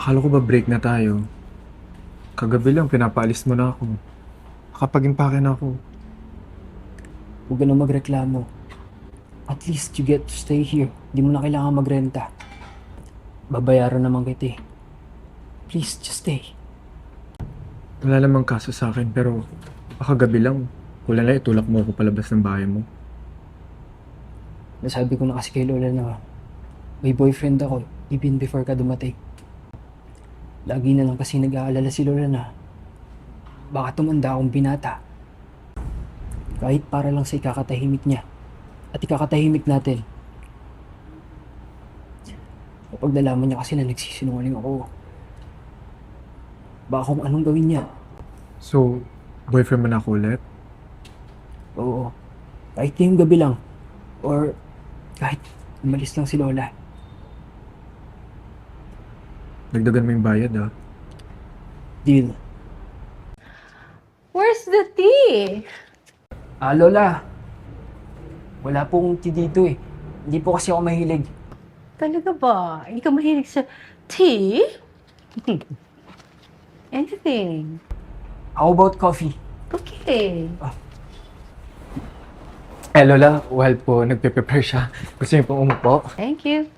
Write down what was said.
Akala ko ba break na tayo? Kagabi lang, pinapaalis mo na ako. Nakapag-impake na ako. Huwag ka na magreklamo. At least you get to stay here. Hindi mo na kailangan magrenta. Babayaran naman kita eh. Please, just stay. Wala namang kaso sa akin, pero kagabi lang. Wala na itulak mo ako palabas ng bahay mo. Nasabi ko na kasi kay Lola na may boyfriend ako even before ka dumating. Lagi na lang kasi nag-aalala si Lola na baka tumanda akong binata. Kahit para lang sa ikakatahimik niya at ikakatahimik natin. Kapag nalaman niya kasi na nagsisinungaling ako, baka kung anong gawin niya. So, boyfriend mo na ako ulit? Oo, kahit ngayong gabi lang or kahit umalis lang si Lola. Dagdagan mo yung bayad, ah. Deal. Where's the tea? Lola. Wala pong tea dito eh. Hindi po kasi ako mahilig. Talaga ba? Hindi ka mahilig sa tea? Anything. How about coffee? Okay. Lola, while po nagpe-prepare siya, gusto niyo pong umupo? Thank you.